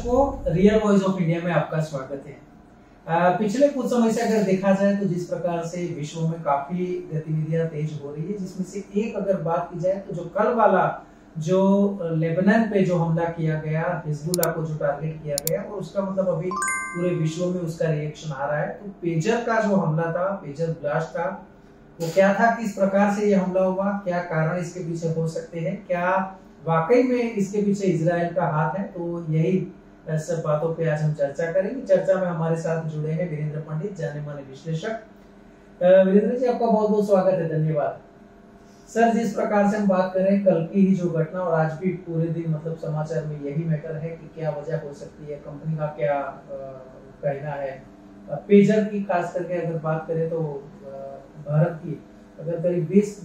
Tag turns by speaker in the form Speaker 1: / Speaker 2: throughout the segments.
Speaker 1: दर्शकों, real voice of India में आपका स्वागत है। पिछले कुछ समय से अगर देखा जाए तो जिस प्रकार से विश्व में काफी गतिविधियां तेज हो रही है, जिसमें से एक अगर बात की जाए तो जो कल वाला जो लेबनान पे जो हमला किया गया, हिजबुल्लाह को जो टारगेट किया गया, और उसका मतलब अभी पूरे विश्व में उसका रिएक्शन आ रहा है। तो पेजर का जो हमला था, पेजर ब्लास्ट था, वो क्या था, किस प्रकार से ये हमला हुआ, क्या कारण इसके पीछे हो सकते हैं, क्या वाकई में इसके पीछे इजराइल का हाथ है, तो यही सब बातों पे आज हम चर्चा करेंगे। चर्चा में हमारे साथ जुड़े हैं वीरेंद्र पंडित, जाने माने विश्लेषक। वीरेंद्र जी, आपका बहुत बहुत स्वागत है, धन्यवाद। सर, जिस प्रकार से हम बात करें कल की ही जो घटना, और आज भी पूरे दिन मतलब समाचार में यही मैटर है कि क्या वजह हो सकती है, कंपनी का क्या कहना है। पेजर की खास करके अगर बात करें तो भारत की अगर करीब 20,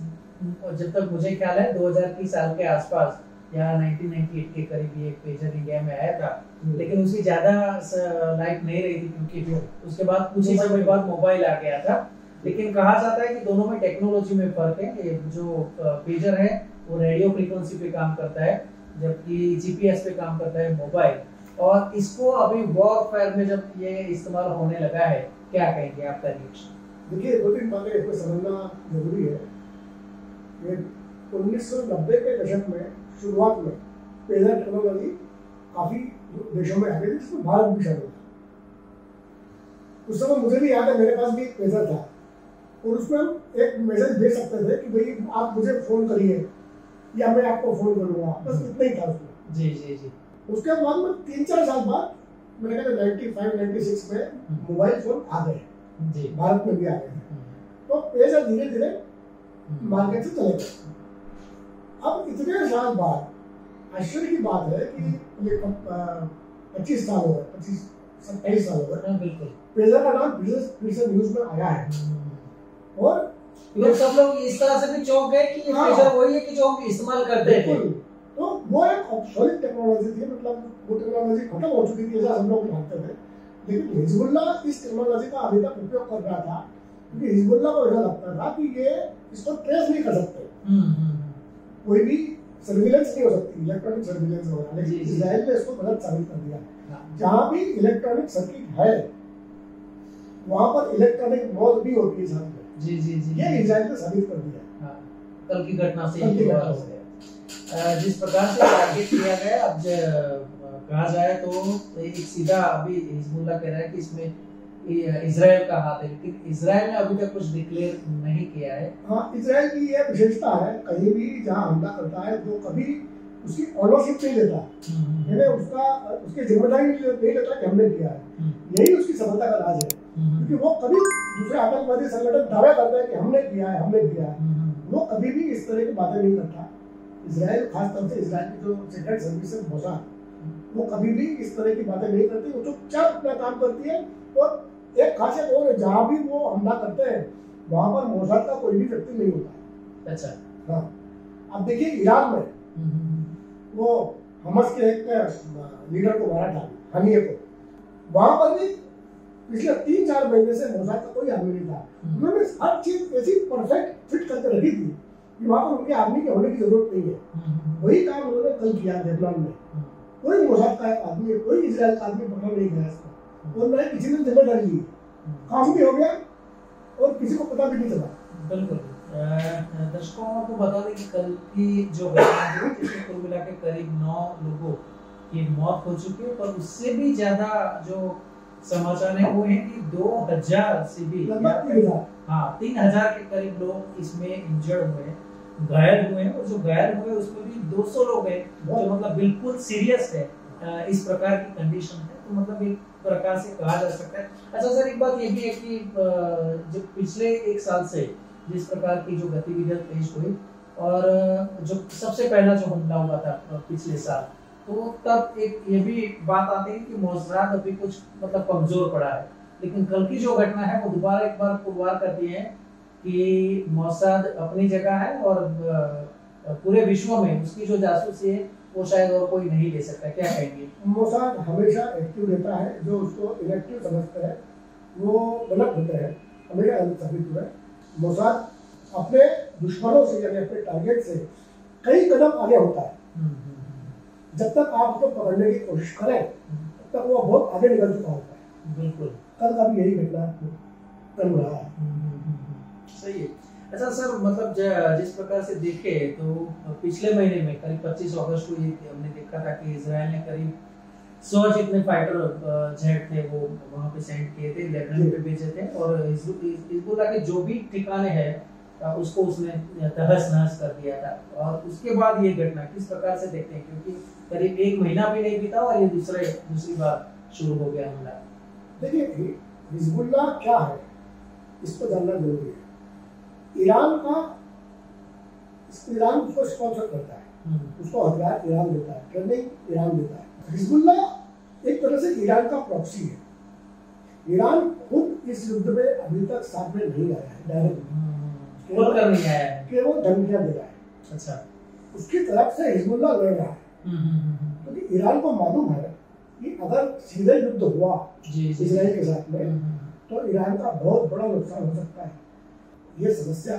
Speaker 1: जब तक मुझे ख्याल है 2000 साल के आसपास या 1998 के करीब ये पेजर इंडिया में आया था, लेकिन उसकी ज्यादा लाइफ नहीं रही थी, क्योंकि उसके बाद कुछ ही समय बाद मोबाइल आ गया था। लेकिन कहा जाता है कि दोनों में टेक्नोलॉजी में फर्क है। जो पेजर है वो रेडियो फ्रीक्वेंसी पे काम करता है, जबकि जीपीएस पे काम करता है मोबाइल। और इसको अभी वॉरफेयर में जब ये इस्तेमाल होने लगा है, क्या कहेंगे, आपका रिएक्शन?
Speaker 2: देखिए, दो तीन बातें इसमें समझना जरूरी है। 1990 के दशक में शुरुआत में पेजर टेक्नोलॉजी काफी देशों में आ गई थी, जिसमें भारत भी शामिल था। उस समय मुझे भी याद है, मेरे पास भी एक पेजर था और उसमें हम एक मैसेज भेज सकते थे कि भाई आप मुझे फोन करिए या मैं आपको फोन करूंगा, बस इतना ही था उसमें।
Speaker 1: जी जी जी।
Speaker 2: उसके बाद में 3-4 साल बाद मैंने कहा 95-96 में मोबाइल फोन आ गए, भारत में भी आ गए। तो पेजर धीरे धीरे मार्केट से चले गए। अब इतने साल बाद आश्चर्य की बात है कि ये 25 साल हो गए, 25-27 साल हो गए,
Speaker 1: बिल्कुल
Speaker 2: पेजर का नाम फिर से न्यूज में आया है। और
Speaker 1: लोग सब लोग इस तरह से भी चौंक गए कि ये पेजर वही है कि जो हम इस्तेमाल करते थे।
Speaker 2: तो वो एक ऑब्सोलीट टेक्नोलॉजी थी, मतलब वो टेक्नोलॉजी खत्म हो चुकी थी ऐसा हम लोग जानते थे। लेकिन हिजबुल्लाह इस टेक्नोलॉजी का अभी तक उपयोग कर रहा था, क्योंकि हिजबुल्लाह को ऐसा लगता था कि ये इसको ट्रेस नहीं कर सकते, कोई भी सर्विलेंस नहीं हो सकती, इलेक्ट्रॉनिक सर्विलेंस वगैरह। लेकिन इजराइल ने इसको गलत साबित कर दिया। जहां भी इलेक्ट्रॉनिक सर्किट है वहां पर इलेक्ट्रॉनिक मौत भी होती है साथ में।
Speaker 1: जी जी जी,
Speaker 2: ये इजराइल ने साबित कर दिया।
Speaker 1: कल की घटना से जिस प्रकार से टारगेट किया गया, अब कहा जाए तो एक सीधा अभी हिजबुल्लाह कह रहा है कि इसमें इजराइल का हाथ है, लेकिन इजराइल ने अभी तक कुछ डिक्लेयर नहीं किया है।
Speaker 2: हाँ, इजराइल की यह विशेषता है, कहीं भी जहाँ हमला करता है तो कभी उसकी ऑनरशिप नहीं लेता, यानी उसकी जिम्मेदारी नहीं लेता कि हमने किया है। यही उसकी सफलता का राज है, क्योंकि वो कभी दूसरे आतंकवादी संगठन दावा करता है कि हमने किया है, हमने किया है, वो कभी भी इस तरह की बातें नहीं करता। इजराइल, खासतौर से इजराइल की जो सीक्रेट सर्विस है मोसाद, वो कभी भी इस तरह की बातें नहीं करती, वो चुपचाप अपना काम करती है। और एक खासियत और है, जहाँ भी वो हमला करते हैं वहां पर मोसाद का कोई भी व्यक्ति नहीं होता।
Speaker 1: अच्छा,
Speaker 2: हाँ। अब देखिए, ईरान में वो हमस के एक लीडर को मारा था, हनिये को, वहां पर भी पिछले 3-4 महीने से मोसाद का कोई आदमी नहीं था। उन्होंने हर चीज ऐसी परफेक्ट फिट करके रखी थी कि वहां पर उनके आदमी के होने की जरूरत नहीं है। वही काम उन्होंने कल किया लेबनान में। कोई मोसाद का आदमी, कोई इजराइल का आदमी पकड़ा नहीं गया इसको, और न किसी ने जिम्मेदारी ली, काम भी हो गया और किसी को पता भी नहीं चला।
Speaker 1: बिल्कुल। दर्शकों को बता दें कि कल की जो घटना हुई, जिसमें कुल मिला के करीब 9 लोगों की मौत हो चुकी है, पर उससे भी ज्यादा जो समाचार है वो है कि 2000 से भी 3000 के करीब लोग इसमें इंजर्ड हुए हैं, घायल हुए हैं। और जो घायल हुए उसमें भी 200 लोग हैं जो मतलब बिल्कुल सीरियस है, इस प्रकार की कंडीशन है। तो मतलब एक प्रकार से कहा जा सकता है। अच्छा सर, एक बात ये भी है कि जो पिछले 1 साल से जिस प्रकार की जो गतिविधियां तेज हुई, और जो सबसे पहला जो हमला हुआ था पिछले साल, तो तब एक ये भी बात आती है कि मोसाद अभी कुछ मतलब कमजोर पड़ा है। लेकिन कल की जो घटना है वो दोबारा एक बार पुरवार करती है कि मोसाद अपनी जगह है, और पूरे विश्व में उसकी जो जासूसी है वो शायद और कोई नहीं ले सकता। क्या कहेंगे?
Speaker 2: मोसाद हमेशा एक्टिव रहता है, जो उसको इनएक्टिव समझते हैं वो गलत होते हैं, हमेशा गलत साबित हुआ है। मोसाद अपने दुश्मनों से, यानी अपने टारगेट से कई कदम आगे होता है। जब तक आप उसको पकड़ने की कोशिश करें तक वो बहुत आगे निकल चुका होता है।
Speaker 1: बिल्कुल।
Speaker 2: कल का भी यही घटना कल रहा है।
Speaker 1: सही है। अच्छा सर, मतलब जिस प्रकार से देखे तो पिछले महीने में करीब 25 अगस्त को ये हमने देखा था कि इजराइल ने करीब 100 जितने फाइटर जेट थे वो वहां पे सेंड किए थे, लेबनान पे भेजे थे, और हिजबुल्लाह के जो भी ठिकाने हैं उसको उसने तहस नहस कर दिया था। और उसके बाद ये घटना किस प्रकार से देखते हैं, क्योंकि करीब 1 महीना भी नहीं बीता और ये दूसरी बार शुरू हो गया हमला।
Speaker 2: देखिए हिजबुल्लाह क्या है इसको जानना जरूरी है। ईरान उसको स्पॉन्सर करता है, उसको हथियार ईरान देता है, ट्रेनिंग ईरान देता है। हिजबुल्लाह एक तरह से ईरान का प्रॉक्सी है। ईरान खुद इस युद्ध में अभी तक साथ में नहीं आया है, डायरेक्ट
Speaker 1: केवल कर नहीं आया है,
Speaker 2: केवल धमकियां दे रहा है।
Speaker 1: अच्छा,
Speaker 2: उसकी तरफ से हिजबुल्लाह लड़ रहा है, क्योंकि ईरान को मालूम है कि अगर सीधे युद्ध हुआ इजराइल के साथ में तो ईरान का बहुत बड़ा नुकसान हो सकता है। ये समस्या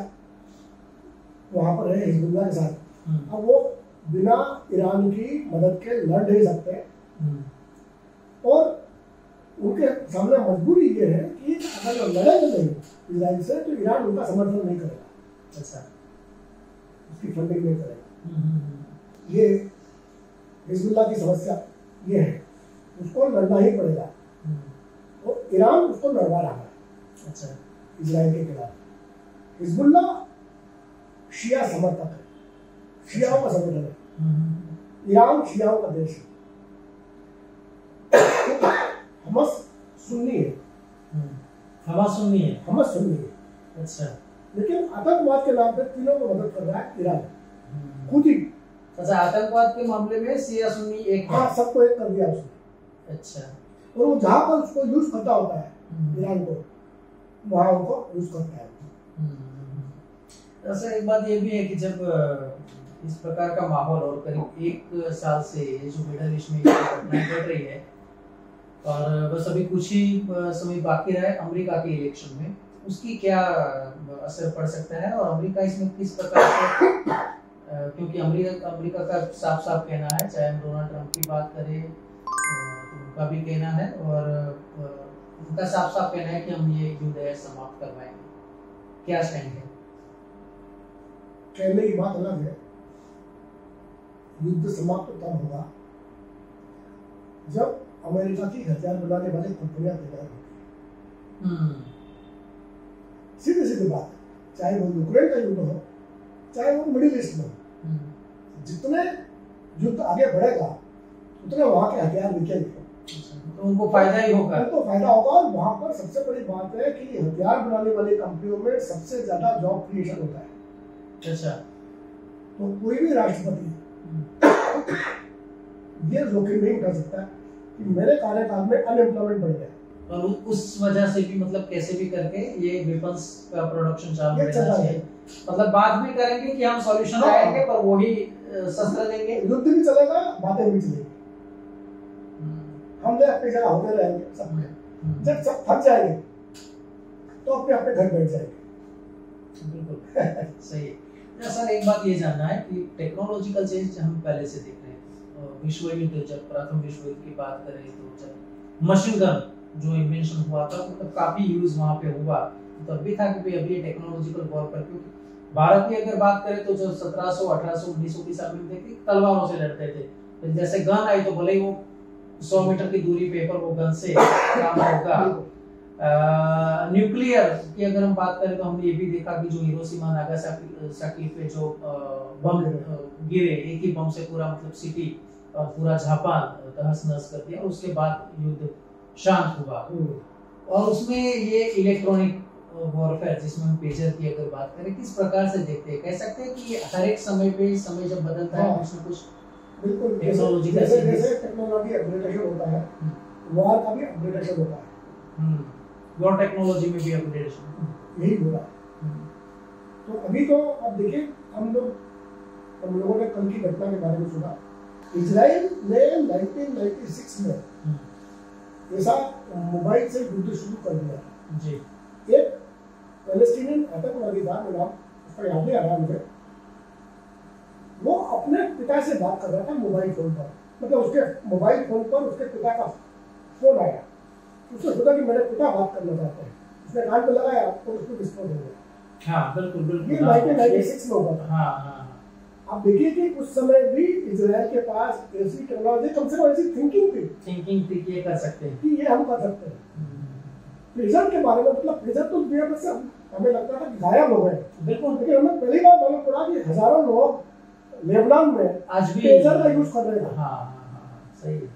Speaker 2: वहां पर है हिजबुल्लाह के साथ। अब वो बिना ईरान की मदद के लड़ नहीं सकते, और उनके सामने मजबूरी ये है कि अगर वो लड़ेंगे नहीं इजराइल से तो ईरान उनका समर्थन नहीं करेगा,
Speaker 1: अच्छा,
Speaker 2: उसकी फंडिंग नहीं करेगा। ये हिजबुल्लाह की समस्या ये है, उसको लड़ना ही पड़ेगा, और ईरान उसको लड़वा रहा है,
Speaker 1: अच्छा,
Speaker 2: इजराइल के खिलाफ। हिजबुल्लाह शिया समर्थक है, शियाओं का समर्थन है। ईरान शियाओं का देश है। हमास सुन्नी है,
Speaker 1: हमास सुन्नी है,
Speaker 2: हमास सुन्नी है,
Speaker 1: अच्छा,
Speaker 2: लेकिन आतंकवाद के नाम पे तीनों को मदद कर रहा है ईरान खुद ही।
Speaker 1: अच्छा, आतंकवाद के मामले में शिया सुन्नी एक है,
Speaker 2: हाँ, सबको एक कर दिया उसने।
Speaker 1: अच्छा,
Speaker 2: और वो जहाँ पर उसको यूज करता होता है ईरान को, वहाँ उनको यूज करता है।
Speaker 1: ऐसा एक बात ये भी है कि जब इस प्रकार का माहौल और करीब 1 साल से ये जो मिडल ईस्ट में घटनाएं घट रही है, और बस अभी कुछ ही समय बाकी रहा है अमेरिका के इलेक्शन में, उसकी क्या असर पड़ सकता है, और अमेरिका इसमें किस प्रकार से, क्योंकि अमेरिका का साफ साफ कहना है, चाहे हम डोनाल्ड ट्रंप की बात करें तो उनका भी कहना है, और उनका साफ साफ कहना है कि हम ये युद्ध समाप्त करवाएंगे। क्या स्टैंड है?
Speaker 2: कहने की बात अलग है, युद्ध समाप्त तब होगा जब अमेरिका की हथियार बनाने वाली कंपनियां तैयार होंगी। सीधी सीधी बात है, चाहे वो यूक्रेन का युद्ध हो, चाहे वो मिडिल ईस्ट में हो, जितने युद्ध आगे बढ़ेगा उतने वहां के हथियार बिकेंगे,
Speaker 1: तो उनको फायदा ही होगा,
Speaker 2: उनको फायदा होगा। और वहां पर सबसे बड़ी बात है कि हथियार बनाने वाली कंपनियों में सबसे ज्यादा जॉब क्रिएशन होता है।
Speaker 1: अच्छा,
Speaker 2: तो कोई भी राष्ट्रपति ये जोखिम नहीं उठा सकता कि मेरे कार्यकाल में अनएम्प्लॉयमेंट बढ़ जाए,
Speaker 1: और उस वजह से भी मतलब कैसे भी करके ये वेपन्स का प्रोडक्शन चालू रहना चाहिए। मतलब बात भी करेंगे कि हम सॉल्यूशन लाएंगे, पर वही शस्त्र देंगे,
Speaker 2: युद्ध भी चलेगा, बातें भी चलेगी, हम अपनी जगह होते रहेंगे सब। जब सब थक जाएंगे तो अपने अपने घर बैठ जाएंगे।
Speaker 1: बिल्कुल सही है। सर, एक बात ये जानना है कि टेक्नोलॉजिकल चेंज हम पहले से देख रहे हैं, विश्व युद्ध, जब प्रथम विश्व युद्ध की बात करें तो जब मशीन गन जो इन्वेंशन हुआ था, मतलब काफी यूज वहां पे हुआ, तब भी था कि अभी टेक्नोलॉजिकल वॉर पर, क्योंकि भारत की अगर बात करें तो जो 1700, 1800, 1900 की साल में देखते तलवारों से लड़ते थे, तो जैसे गन आई तो भले ही वो 100 मीटर की दूरी पे पर वो गन से काम होगा। न्यूक्लियर की अगर हम बात करें तो हमने ये भी देखा कि जो हिरोशिमा नागासाकी पे जो बम गिरे, एक ही बम से पूरा मतलब सिटी और पूरा जापान तहस नहस कर दिया, और उसके बाद युद्ध शांत हुआ। और उसमें ये इलेक्ट्रॉनिक वॉरफेयर जिसमें हम पेजर की अगर बात करें, किस प्रकार से देखते हैं, कह सकते हैं कि हर एक समय पे समय जब बदलता है उसमें कुछ
Speaker 2: बिल्कुल
Speaker 1: टेक्नोलॉजी
Speaker 2: जैसे टेक्नोलॉजी अपग्रेडेशन होता है, वॉर का भी अपग्रेडेशन होता है।
Speaker 1: वॉर टेक्नोलॉजी में भी अपग्रेडेशन
Speaker 2: यही हो रहा है। तो अभी तो अब देखिए, हम लोगों ने कल की घटना के बारे में सुना, इजराइल ने 1996 में ऐसा मोबाइल से युद्ध शुरू कर दिया जी। एक पैलेस्टीनियन आतंकवादी था, नाम उसका याद नहीं आ रहा मुझे, वो अपने पिता से बात कर रहा था मोबाइल फोन पर, मतलब उसके मोबाइल फोन पर उसके पिता का फोन आया, उसने सोचा कि मेरे पिता बात करना चाहते हैं, उसने कान पे लगाया तो उसको विस्फोट हो गया।
Speaker 1: हाँ बिल्कुल बिल्कुल,
Speaker 2: ये 1996 में हुआ था।
Speaker 1: हाँ हाँ।
Speaker 2: आप देखिए कि उस समय भी इजराइल के पास ऐसी टेक्नोलॉजी, कम से कम ऐसी थिंकिंग थी
Speaker 1: कि ये कर सकते हैं,
Speaker 2: कि ये हम कर सकते हैं। प्रेशर के बारे में, मतलब प्रेशर तो दुनिया में से हमें लगता था कि गायब हो गए,
Speaker 1: बिल्कुल,
Speaker 2: लेकिन हमें पहली बार मालूम पड़ा कि हजारों लोग लेबनान में
Speaker 1: आज भी
Speaker 2: प्रेशर का यूज कर रहे थे।
Speaker 1: हाँ हाँ हाँ, सही है।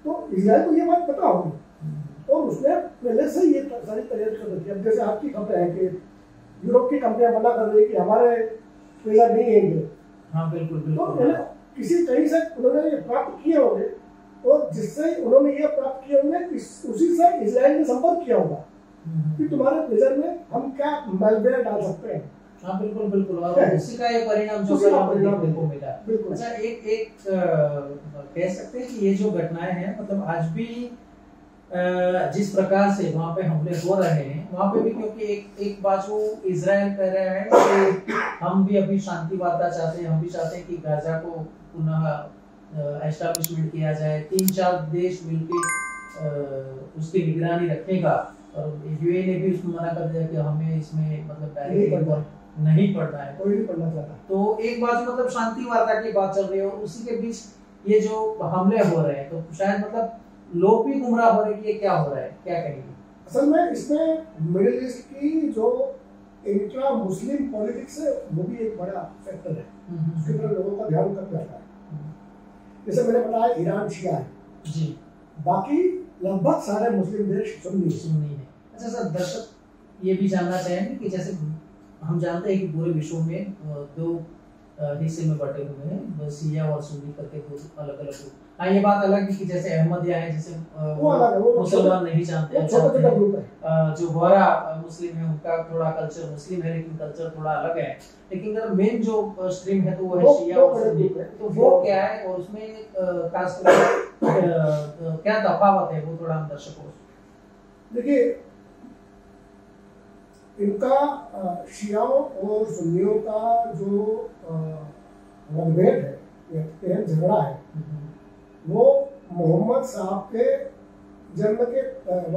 Speaker 2: तो इजराइल को ये बात पता होगी और उसने पहले से ये सारी तैयारी कर रखी है। अब जैसे आपकी खबर है कि यूरोप की कंपनियां मना कर रही है कि हमारे प्रेशर नहीं है।
Speaker 1: हाँ बिल्कुल
Speaker 2: तो
Speaker 1: बिल्कुल,
Speaker 2: किसी कहीं से उन्होंने ये प्राप्त किए होंगे और जिससे उन्होंने ये प्राप्त किए होंगे उसी से इजराइल ने संपर्क किया होगा कि तुम्हारे प्रेशर में हम क्या मैलवेयर डाल सकते हैं।
Speaker 1: हाँ बिल्कुल बिल्कुल, और उसी का ये परिणाम जो देखने को मिला। अच्छा, एक कह सकते हैं कि ये जो घटनाएं हैं, मतलब आज भी जिस प्रकार से वहाँ पे हमले हो रहे हैं, वहाँ पे भी क्योंकि एक बाजू इजराइल कह रहा है कि हम भी अभी शांति वार्ता चाहते हैं, हम भी चाहते हैं कि गाजा को पुनः एस्टैब्लिशमेंट किया जाए, 3-4 देश मिलकर उसकी निगरानी रखेगा, और यूए ने भी उसको मना कर दिया कि हमें इसमें मतलब डायरेक्ट नहीं पढ़ना है,
Speaker 2: कोई नहीं पढ़ना चाहता।
Speaker 1: तो एक बाजू मतलब शांति वार्ता की बात चल रही है और उसी के बीच ये जो हमले हो रहे हैं, तो शायद मतलब लोग भी गुमराह हो रहे हैं कि ये क्या हो रहा है, क्या कहेंगे?
Speaker 2: असल में इसमें मिडिल ईस्ट की जो इंट्रा मुस्लिम पॉलिटिक्स है वो भी एक बड़ा फैक्टर है, उसके ऊपर लोगों का ध्यान कम जाता है। जैसे मैंने बताया ईरान शिया है
Speaker 1: जी,
Speaker 2: बाकी लगभग सारे मुस्लिम देश सुन्नी
Speaker 1: है। अच्छा सर, दर्शक ये भी जानना चाहेंगे कि जैसे हम जानते हैं कि पूरे विश्व में 2 हिस्से में बटे हुए हैं, शिया और सुन्नी करके 2 अलग अलग ग्रुप। हाँ, ये बात अलग है कि जैसे अहमदिया है, जैसे मुसलमान नहीं जानते हैं, जो गोरा मुस्लिम है उनका थोड़ा कल्चर मुस्लिम है लेकिन कल्चर थोड़ा अलग है, लेकिन अगर मेन जो स्ट्रीम है तो वो है शिया और सुन्नी। तो वो क्या है और उसमें कास्ट क्या तफावत है, वो थोड़ा हम दर्शकों को
Speaker 2: देखिए। इनका शियाओं और सुन्नियों का जो मतभेद है, झगड़ा है, वो मोहम्मद साहब के जन्म के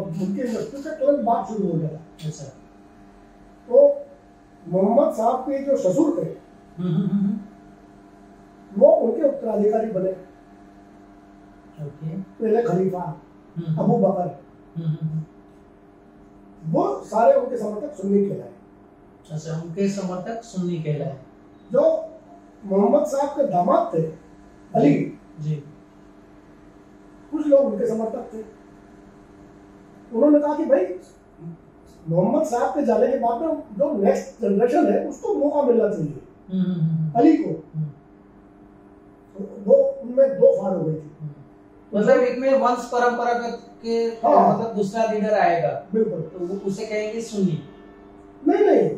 Speaker 2: उनकी मृत्यु के तुरंत बाद शुरू हो गया।
Speaker 1: अच्छा।
Speaker 2: तो मोहम्मद साहब के जो ससुर थे वो उनके उत्तराधिकारी बने, पहले खलीफा अबू बकर, वो सारे उनके समर्थक सुन्नी कहलाए।
Speaker 1: अच्छा, उनके समर्थक सुन्नी कहलाए।
Speaker 2: जो मोहम्मद साहब के दामाद थे अली
Speaker 1: जी,
Speaker 2: कुछ लोग उनके समर्थक थे। उन्होंने कहा कि भाई मोहम्मद साहब के जाने के बाद में जो नेक्स्ट जनरेशन है उसको मौका मिलना चाहिए अली को। वो उनमें 2 फाड़ हो गई थी,
Speaker 1: मतलब एक में वंश परंपरागत के मतलब दूसरा लीडर आएगा,
Speaker 2: बिल्कुल,
Speaker 1: तो वो उसे कहेंगे सुन्नी।
Speaker 2: नहीं,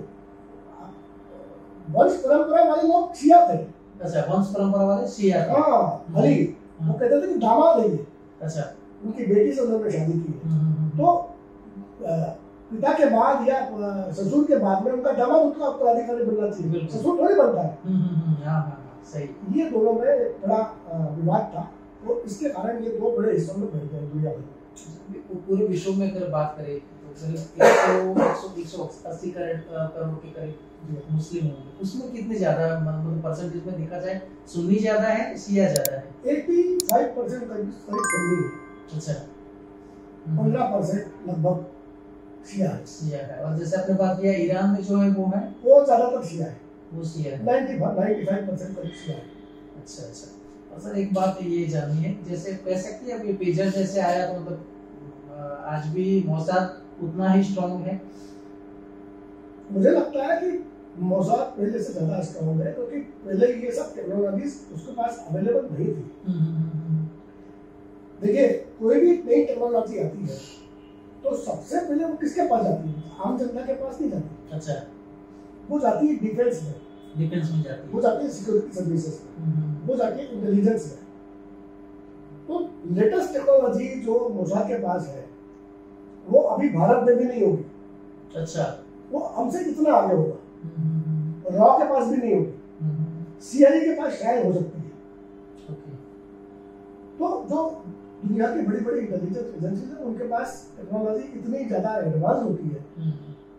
Speaker 2: वंश परंपरा वाले लोग शिया थे।
Speaker 1: अच्छा, वंश परंपरा वाले शिया थे।
Speaker 2: हाँ, अली वो कहते थे कि दामाद है ये।
Speaker 1: अच्छा,
Speaker 2: उनकी बेटी से उन्होंने शादी की है, तो पिता के बाद या ससुर के बाद में उनका दामाद उनका उत्तराधिकारी बनना चाहिए, ससुर थोड़ी बनता है।
Speaker 1: सही।
Speaker 2: ये दोनों में बड़ा विवाद था, तो इसके कारण ये 2 बड़े हिस्सों में फैल गए दुनिया भर।
Speaker 1: पूरे विश्व में अगर बात करें तो करीब 180 करोड़ के करीब मुस्लिम होंगे, उसमें कितने ज्यादा मतलब परसेंटेज में देखा जाए सुन्नी ज्यादा है शिया ज्यादा है?
Speaker 2: 85% करीब सुन्नी है।
Speaker 1: अच्छा,
Speaker 2: 15% लगभग शिया
Speaker 1: है। और जैसे आपने बात किया ईरान में जो है
Speaker 2: वो ज्यादातर शिया है,
Speaker 1: वो शिया है,
Speaker 2: 95% करीब शिया है।
Speaker 1: अच्छा। और सर एक बात ये जाननी है, जैसे कह सकते हैं अभी पेजर जैसे आया तो मतलब आज भी मोसाद उतना ही स्ट्रांग है?
Speaker 2: मुझे लगता है कि मोसाद पहले से ज्यादा स्ट्रांग है, क्योंकि पहले ये सब टेक्नोलॉजीज उसके पास अवेलेबल नहीं थी। देखिए, कोई भी नई टेक्नोलॉजी आती है तो सबसे पहले वो किसके पास जाती है? आम जनता के पास नहीं जाती।
Speaker 1: अच्छा,
Speaker 2: वो जाती है डिफेंस में
Speaker 1: जाती है,
Speaker 2: वो जाती है सिक्योरिटी सर्विसेज में, वो जाती है इंटेलिजेंस में। तो लेटेस्ट टेक्नोलॉजी जो मोसाद के पास है वो अभी भारत में भी नहीं होगी।
Speaker 1: अच्छा,
Speaker 2: वो हमसे कितना आगे होगा। रॉ के पास भी नहीं होगी, सीआईए के पास शायद हो सकती है। तो जो दुनिया की बड़ी बड़ी इंटेलिजेंस एजेंसीज है, उनके पास टेक्नोलॉजी इतनी ज्यादा एडवांस होती है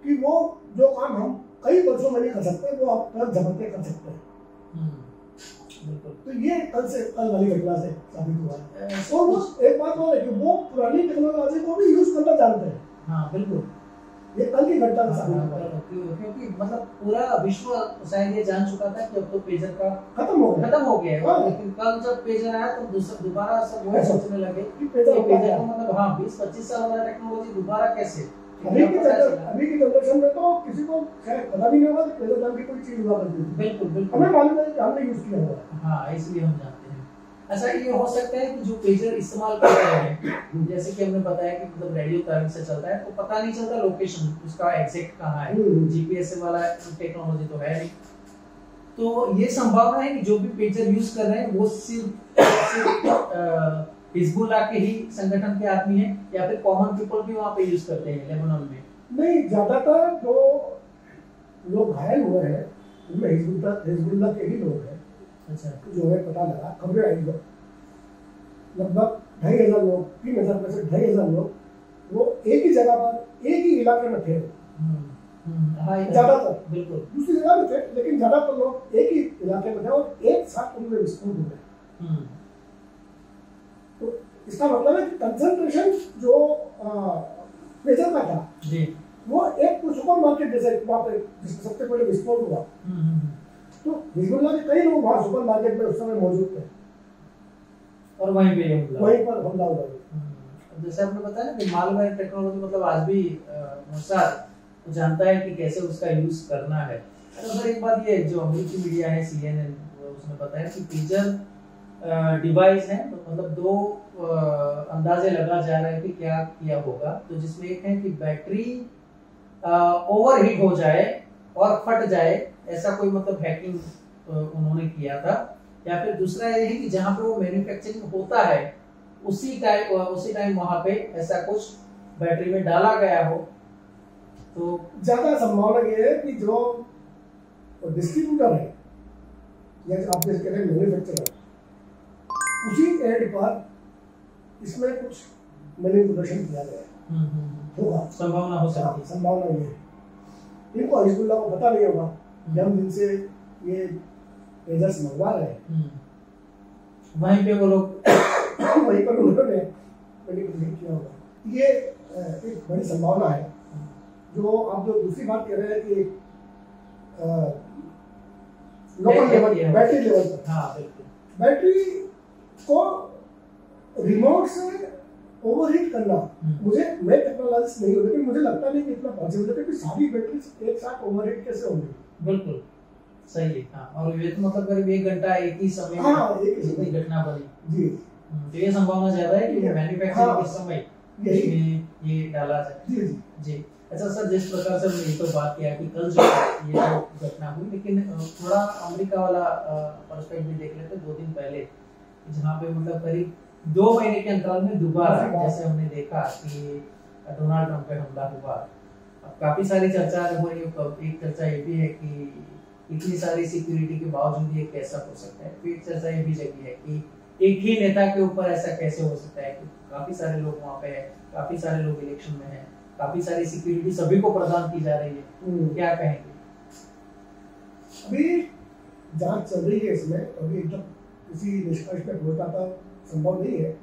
Speaker 2: कि वो जो काम हम कई वर्षों में नहीं कर सकते वो आप तुरंत झपकते कर सकते हैं। तो ये कल वाली घटना से साबित हुआ है। और वो एक बात और है कि वो पुरानी टेक्नोलॉजी को भी यूज करना जानते हैं।
Speaker 1: हाँ बिल्कुल,
Speaker 2: ये कल की घटना से साबित हुआ है।
Speaker 1: क्योंकि मतलब पूरा विश्व शायद ये जान चुका था कि अब तो पेजर का
Speaker 2: खत्म हो गया
Speaker 1: है, लेकिन कल जब पेजर आया तो दोबारा सब वही सोचने लगे कि
Speaker 2: पेजर
Speaker 1: का मतलब हाँ 20-25 साल वाला टेक्नोलॉजी दोबारा कैसे।
Speaker 2: अभी की जनरेशन में तो किसी को शायद पता भी नहीं होगा कि पेजर नाम की कोई चीज हुआ करती थी।
Speaker 1: बिल्कुल
Speaker 2: हमें मालूम है कि हमने यूज किया हुआ है।
Speaker 1: हाँ, इसलिए हम जानते हैं। अच्छा, ये हो सकता है कि जो पेजर इस्तेमाल कर रहे हैं, जैसे कि हमने बताया कि मतलब रेडियो तरंग से चलता है, तो पता नहीं चलता लोकेशन उसका एग्जैक्ट कहाँ है, जीपीएस वाला टेक्नोलॉजी तो है नहीं। तो ये संभावना है कि जो भी पेजर यूज कर रहे हैं वो सिर्फ हिजबुल्लाह के ही संगठन के आदमी है या फिर कॉमन पीपल भी वहाँ पे यूज करते हैं लेबनान में? नहीं,
Speaker 2: ज्यादातर जो लोग घायल हुए हैं उनमें हिजबुल्लाह के ही लोग हैं।
Speaker 1: अच्छा,
Speaker 2: जो है पता लगा, खबरें आई लगभग 2500 लोग, 3000 में से 2500 लोग वो एक ही जगह पर एक ही इलाके में थे। ज्यादातर
Speaker 1: बिल्कुल
Speaker 2: दूसरी जगह में थे, लेकिन ज्यादातर लोग एक ही इलाके में थे और एक साथ उनमें विस्फोट हुए। तो इसका मतलब है कि कंसंट्रेशन जो पेजर का था
Speaker 1: जी, वो
Speaker 2: एक सुपर मार्केट जैसे वहाँ पे जिसमें सबसे पहले विस्फोट हुआ, तो हिजबुल्लाह के कई लोग वहाँ सुपर मार्केट में उस समय मौजूद थे
Speaker 1: और वहीं
Speaker 2: पर हमला हुआ।
Speaker 1: जैसे आपने बताया ना कि मालवेयर टेक्नोलॉजी मतलब आज भी मोसाद जानता है कि कैसे उसका यूज करना है। अच्छा सर, एक बात ये जो अमेरिकी मीडिया है CNN, उसने बताया कि पेजर डिवाइस है, तो मतलब दो अंदाजे लगा जा रहे हैं कि क्या किया होगा। तो जिसमें एक है कि बैटरी ओवरहीट हो जाए और फट जाए, ऐसा कोई मतलब हैकिंग उन्होंने किया था, या फिर दूसरा ये है कि जहां पे वो मैन्युफैक्चरिंग होता है उसी टाइम वहां पे ऐसा कुछ बैटरी में डाला गया हो। तो
Speaker 2: ज्यादा संभावना ये है कि जो डिस्ट्रीब्यूटर है या आप जैसे कह रहे हैं मैन्युफैक्चरर, उसी एंड पर इसमें कुछ मैनिपुलेशन किया गया होगा।
Speaker 1: संभावना हो सकती है।
Speaker 2: संभावना ये है, इनको हिजबुल्लाह को पता नहीं होगा जब दिन से ये पेजर्स मंगवा रहे हैं,
Speaker 1: वहीं पे वो लोग
Speaker 2: वहीं पर उन्होंने मैनिपुलेट किया होगा। ये एक बड़ी संभावना है। जो आप जो दूसरी बात कह रहे हैं कि लोकल लेवल बैटरी लेवल पर,
Speaker 1: हाँ बिल्कुल,
Speaker 2: बैटरी को रिमोट से ओवरहीट करना, मैं टेक्नोलॉजिस्ट नहीं हूँ, लेकिन मुझे लगता नहीं कि इतना पॉसिबल है, क्योंकि सारी बैटरी एक साथ ओवरहीट कैसे होंगी।
Speaker 1: बिल्कुल सही है। हाँ, और ये तो मतलब करीब 1 घंटा एक ही समय में घटना बनी जी, तो ये संभावना ज्यादा है कि मैन्युफैक्चरिंग के समय ये डाला जाए।
Speaker 2: जी जी
Speaker 1: जी। अच्छा सर, जिस प्रकार से हमने ये तो बात किया कि कल जो ये जो घटना हुई, लेकिन थोड़ा अमेरिका वाला पर्सपेक्टिव देख लेते 2 दिन पहले, जहाँ पे मतलब करीब 2 महीने के अंतराल में दोबारा जैसे हमने देखा कि डोनाल्ड ट्रंप पे हमला हुआ। अब काफी सारी चर्चा हो रही है। एक चर्चा ये भी है कि इतनी सारी सिक्योरिटी के बावजूद ये कैसा हो सकता है। फिर एक चर्चा ये भी जगी है कि एक ही नेता के ऊपर ऐसा कैसे हो सकता है, कि काफी सारे लोग वहाँ पे हैं, काफी सारे लोग इलेक्शन में हैं, काफी सारी सिक्योरिटी सभी को प्रदान की जा रही है। क्या कहेंगे?
Speaker 2: अभी जांच चल रही है इसमें, अभी एकदम किसी निष्कर्ष पे पहुंचना तो संभव नहीं है।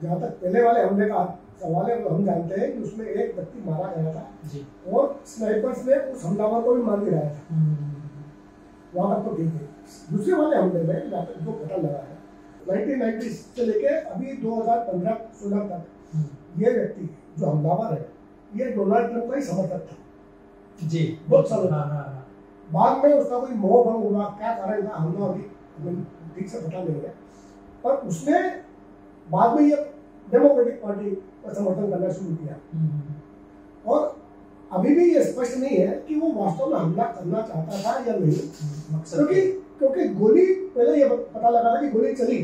Speaker 2: जहाँ तक पहले वाले हमले का सवाल है, हम जानते हैं कि उसमें एक व्यक्ति मारा गया था जी, और स्नाइपर्स ने उस हमलावर को भी मार गिराया था। वहाँ तक तो ठीक है। दूसरे वाले हमले में जहाँ तक जो पता लगा है 1990 से लेके अभी 2015-16 तक ये व्यक्ति जो हमलावर है ये डोनाल्ड ट्रंप का ही समर्थक था जी, बहुत समर्थक। बाद में उसका कोई मोह भंग हुआ, क्या कारण था हमला अभी ठीक से पता नहीं है, पर उसने बाद में ये डेमोक्रेटिक पार्टी का समर्थन करना शुरू किया। और अभी भी ये स्पष्ट नहीं है कि वो वास्तव में हमला करना चाहता था या नहीं, क्योंकि गोली पहले ये पता लगा था कि गोली चली,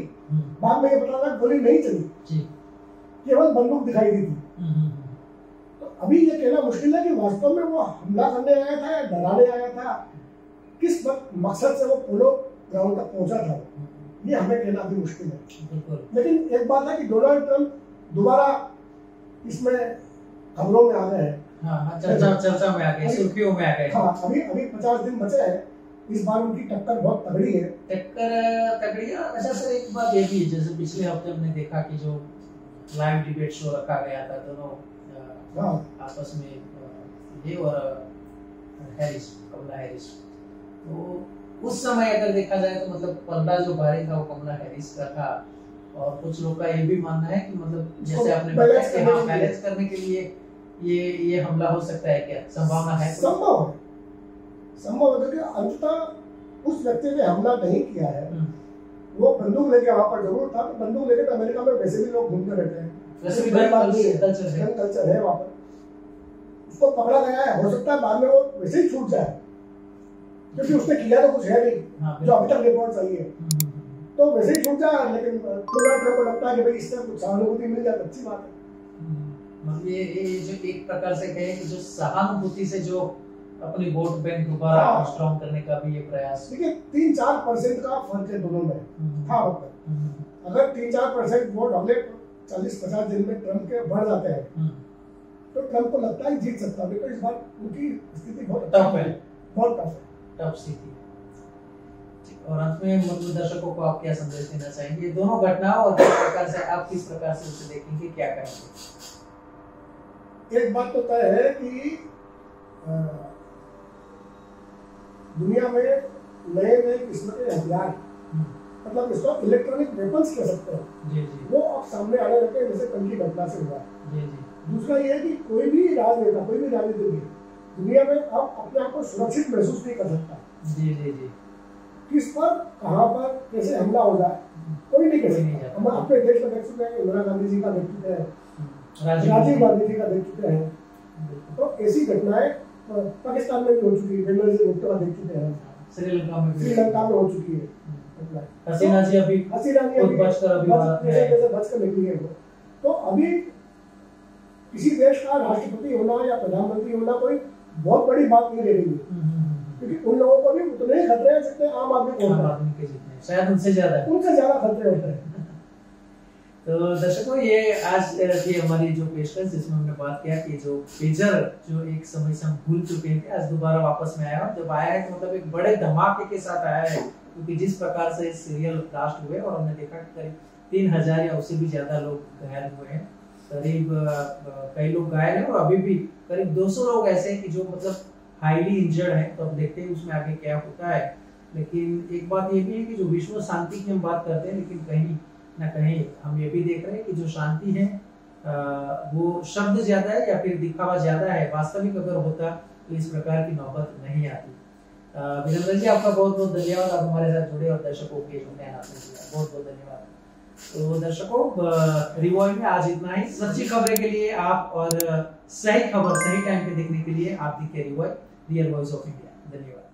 Speaker 2: बाद में ये पता लगा गोली नहीं चली, केवल बंदूक दिखाई दी थी। तो अभी ये कहना मुश्किल है कि वास्तव में वो हमला करने आया था या डराने आया था, किस मकसद से वो पोलो ग्राउंड तक पहुंचा था। ये हमें कहना भी मुश्किल है।
Speaker 1: बिल्कुल।
Speaker 2: लेकिन एक बात है कि डोनाल्ड ट्रंप दोबारा इसमें खबरों में आ गए हैं।
Speaker 1: हाँ, चर्चा में आ गए, सुर्खियों में आ गए।
Speaker 2: हाँ, अभी 50 दिन बचे हैं, इस बार उनकी टक्कर बहुत तगड़ी है।
Speaker 1: टक्कर तगड़ी है। अच्छा सर, एक बात ये भी, जैसे पिछले हफ्ते हमने देखा कि जो लाइव डिबेट शो रखा गया था दोनों आपस में, ये और हैरिस, कमला हैरिस, तो उस समय अगर देखा जाए तो मतलब पलड़ा जो भारी था वो कमला हैरिस का था, और कुछ लोग का ये भी मानना है कि मतलब जैसे आपने बताया कि हाँ, बैलेंस करने के लिए ये हमला हो सकता है, क्या संभावना है?
Speaker 2: संभव है कि अंततः उस व्यक्ति ने हमला नहीं किया है, वो बंदूक लेके वहां पर जरूर था। तो बंदूक लेके तो अमेरिका में वैसे भी लोग घूमते रहते हैं,
Speaker 1: वैसे भी गन
Speaker 2: कल्चर है वहां पर। उसको पकड़ा गया है, हो सकता है बाद में वो वैसे ही छूट जाए, क्योंकि उसने किया तो कुछ है नहीं, जो अभी तक रिपोर्ट आई है, तो वैसे ही छूट जाए। लेकिन डोनाल्ड ट्रंप को लगता है कि भाई इससे कुछ सहानुभूति मिल जाए, अच्छी बात है।
Speaker 1: मतलब ये जो एक प्रकार से कहे कि जो सहानुभूति से जो अपनी वोट बैंक दोबारा स्ट्रॉन्ग करने का भी ये प्रयास।
Speaker 2: देखिए 3-4% का फर्क है दोनों में था। अगर 3-4% वोट अगले 40-50 दिन में ट्रंप के बढ़ जाते हैं तो ट्रंप को लगता है जीत सकता है, बिकॉज़ इस बार उनकी स्थिति बहुत
Speaker 1: टफ है,
Speaker 2: बहुत टफ है,
Speaker 1: टफ स्थिति। और अंत में मतलब दर्शकों को आप क्या संदेश देना चाहेंगे दोनों घटनाओं, और किस प्रकार से आप किस प्रकार से उसे देखेंगे, क्या कहेंगे?
Speaker 2: एक बात तो तय है कि दुनिया में नए किस्म के हथियार, मतलब इसको इलेक्ट्रॉनिक वेपन्स कह सकते हैं, वो अब सामने आने लगे, जैसे कल की घटना से हुआ। दूसरा ये है कि कोई भी राजनेता, कोई भी राजनीतिज्ञ दुनिया में अब अपने आप को सुरक्षित महसूस नहीं कर सकता। किस पर, कहां पर, कैसे हमला हो जाए, कोई नहीं कर सकता। हम अपने देश में देख चुके हैं, इंदिरा गांधी जी का देख चुके हैं, राजीव गांधी जी का देख चुके हैं, तो ऐसी घटनाएं पाकिस्तान में भी हो चुकी है, बेंगलुरु देख चुके हैं, श्रीलंका में हो चुकी है।
Speaker 1: हसीना जी अभी
Speaker 2: बचकर निकली है। तो अभी किसी देश का राष्ट्रपति होना या प्रधानमंत्री होना कोई बहुत बड़ी बात नहीं रह रही है, क्योंकि उन लोगों को भी उतने ही खतरे हैं जितने आम आदमी को होता है,
Speaker 1: शायद उनसे ज्यादा
Speaker 2: खतरे होते हैं।
Speaker 1: तो दर्शकों, ये आज थी हमारी जो पेशकश, जिसमें हमने बात किया कि जो पेजर जो एक समय से हम भूल चुके थे, आज दोबारा वापस में आया, और जब आया है तो मतलब एक बड़े धमाके के साथ आया है, क्योंकि जिस प्रकार से सीरियल ब्लास्ट हुए और हमने देखा कि करीब 3000 या उससे भी ज्यादा लोग घायल हुए हैं, करीब कई लोग घायल हैं, और अभी भी करीब 200 लोग ऐसे हैं कि जो मतलब हाईली इंजर्ड हैं। तो अब देखते हैं उसमें आगे क्या होता है। लेकिन एक बात ये भी है कि जो विश्व शांति की हम बात करते हैं, लेकिन कहीं ना कहीं हम ये भी देख रहे हैं कि जो शांति है वो शब्द ज्यादा है या फिर दिखावा ज्यादा है, वास्तविक अगर होता तो इस प्रकार की नौबत नहीं आती। वीरेंद्र जी, आपका बहुत बहुत धन्यवाद, आप हमारे साथ जुड़े और दर्शकों के ध्यान आपने दिया, बहुत बहुत धन्यवाद। तो दर्शकों, रिवॉइड में आज इतना ही। सच्ची खबरें के लिए आप और सही खबर सही टाइम पे देखने के लिए आप देखिए रिवॉइड, रियल वॉइस ऑफ इंडिया। धन्यवाद।